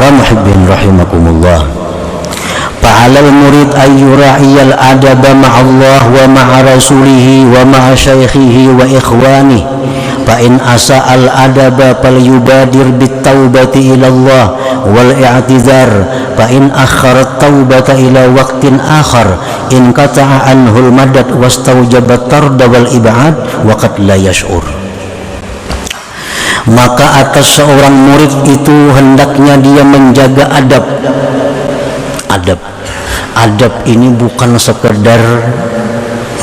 Para muhibbin rahimakumullah, fa'alal murid ayyura'iyal adaba ma'allah wa ma'a rasulihi wa ma'a syaikhihi wa ikhwani, fa in asa'al adaba falyubadir bit-taubati ilallah wal i'tizar, fa in akhara taubata ila waqtin akhar in qata'a anhul madad wastaujabat tarda wal ib'ad wa qad la yash'ur. Maka atas seorang murid itu hendaknya dia menjaga adab. Adab ini bukan sekedar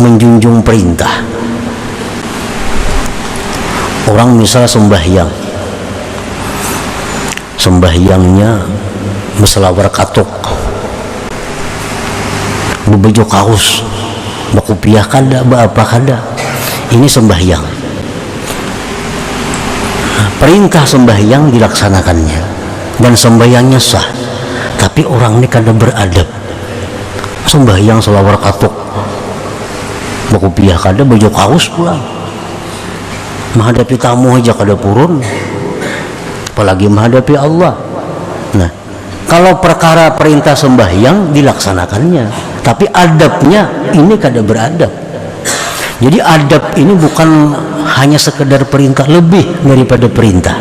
menjunjung perintah. Orang misal sembahyangnya meselawar katuk, bebejo kaos, bakupiah kada, apa kada, ini sembahyang. Perintah sembahyang dilaksanakannya dan sembahyangnya sah, tapi orang ini kada beradab. Sembahyang selawar katuk, bakupiah kada, baju kaos pulang, menghadapi tamu aja kada purun, apalagi menghadapi Allah. Nah, kalau perkara perintah sembahyang dilaksanakannya, tapi adabnya ini kada beradab. Jadi adab ini bukan hanya sekedar perintah, lebih daripada perintah.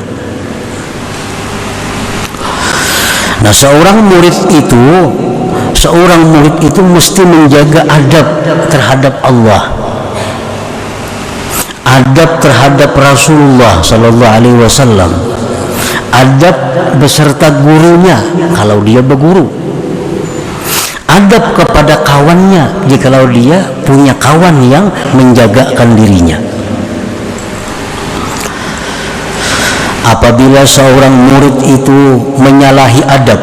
Nah, seorang murid itu mesti menjaga adab terhadap Allah, adab terhadap Rasulullah Sallallahu Alaihi Wasallam, adab beserta gurunya kalau dia berguru, adab kepada kawannya jikalau dia punya kawan yang menjagakan dirinya. Apabila seorang murid itu menyalahi adab,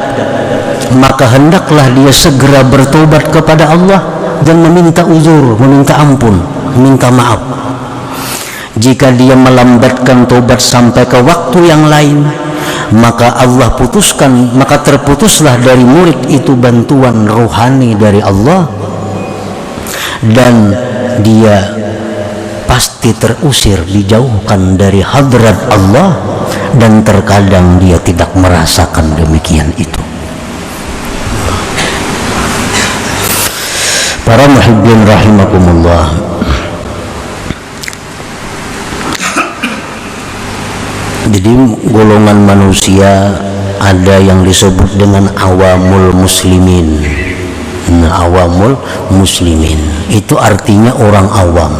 maka hendaklah dia segera bertobat kepada Allah dan meminta uzur, meminta ampun, meminta maaf. Jika dia melambatkan tobat sampai ke waktu yang lain, maka Allah putuskan, maka terputuslah dari murid itu bantuan rohani dari Allah, dan dia pasti terusir, dijauhkan dari hadrat Allah, dan terkadang dia tidak merasakan demikian itu. Para muhibbin rahimakumullah, jadi golongan manusia ada yang disebut dengan awamul muslimin. Nah, awamul muslimin itu artinya orang awam,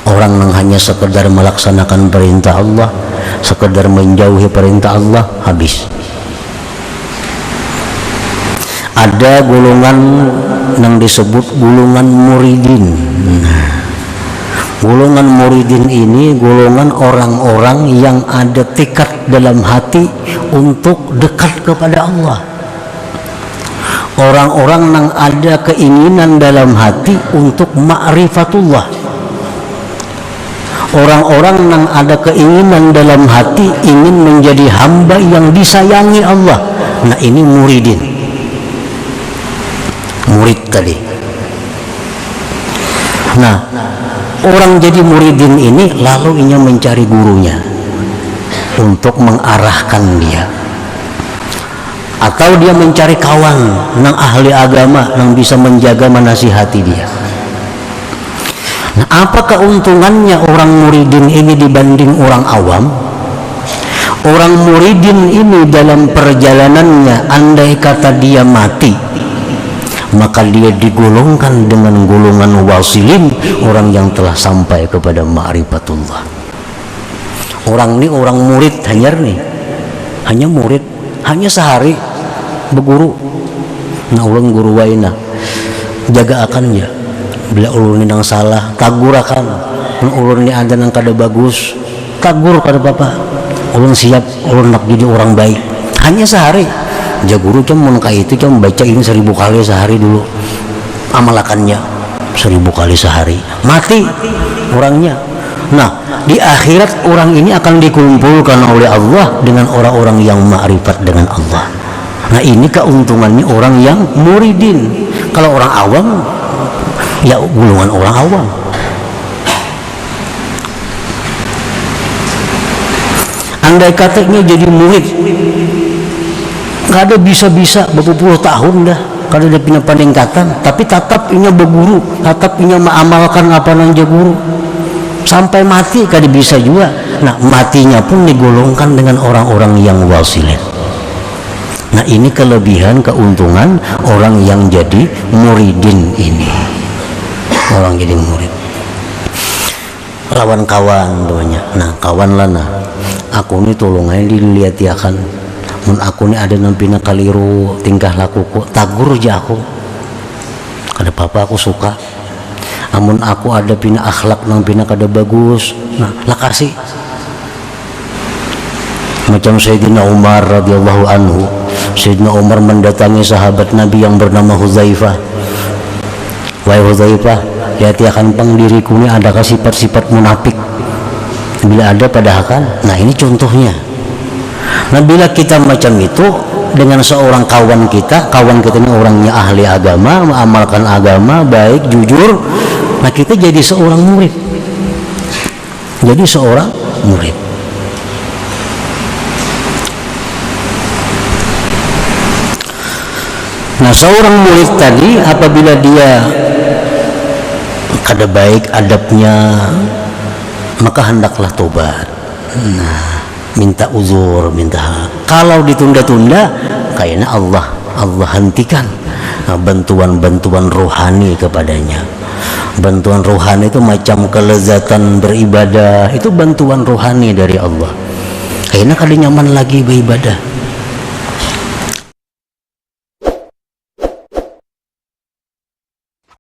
orang yang hanya sekedar melaksanakan perintah Allah, sekedar menjauhi perintah Allah, habis. Ada golongan yang disebut golongan muridin. Golongan muridin ini golongan orang-orang yang ada tekad dalam hati untuk dekat kepada Allah. Orang-orang yang ada keinginan dalam hati untuk ma'rifatullah. Orang-orang yang ada keinginan dalam hati ingin menjadi hamba yang disayangi Allah. Nah, ini muridin. Murid tadi. Nah, orang jadi muridin ini lalu ia mencari gurunya untuk mengarahkan dia, atau dia mencari kawan yang ahli agama yang bisa menjaga menasihati dia. Nah, apa keuntungannya orang muridin ini dibanding orang awam? Orang muridin ini dalam perjalanannya, andai kata dia mati, maka dia digolongkan dengan golongan wasilin, orang yang telah sampai kepada ma'rifatullah. Orang ini orang murid hanya murid, hanya sehari berguru. Nah, ulun guru waina jaga akannya, bila ulun ini yang salah tagur akan, ulun ini ada yang kada bagus tagur pada bapak, ulun siap, ulun nak jadi orang baik. Hanya sehari. Jaguru cuma itu cuma baca ini 1000 kali sehari dulu, amalakannya 1000 kali sehari, mati orangnya. Nah, di akhirat orang ini akan dikumpulkan oleh Allah dengan orang-orang yang ma'rifat dengan Allah. Nah, ini keuntungannya orang yang muridin. Kalau orang awam, ya golongan orang awam. Andai katanya jadi murid, kada bisa-bisa berpuluh tahun dah kada ada pina peningkatan, tapi tetap inya berguru, tetap inya mengamalkan apa nanja guru sampai mati kada bisa juga. Nah matinya pun digolongkan dengan orang-orang yang wasilin. Nah ini kelebihan keuntungan orang yang jadi muridin ini, orang jadi murid lawan kawan doanya. Nah kawan lana aku ini tolong aja dilihat ya kan, mun aku ini ada nampina kaliru tingkah lakuku tagur aja aku kada apa-apa, aku suka. Amun aku ada pina akhlak nampina kada bagus, nah lah kasih. Macam Sayyidina Umar radhiyallahu anhu, Sayyidina Umar mendatangi sahabat Nabi yang bernama Hudzaifah. Wahai Hudzaifah, lihat ya kan pang diriku ini adakah sifat-sifat munafik? Bila ada padahal. Nah ini contohnya. Nah bila kita macam itu dengan seorang kawan kita ini orangnya ahli agama, mengamalkan agama baik, jujur, nah kita jadi seorang murid, jadi seorang murid. Nah seorang murid tadi apabila dia kada baik adabnya, maka hendaklah tobat. Nah minta uzur, minta. Kalau ditunda-tunda kayaknya Allah hentikan bantuan-bantuan rohani kepadanya. Bantuan rohani itu macam kelezatan beribadah, itu bantuan rohani dari Allah. Kayaknya kada nyaman lagi beribadah.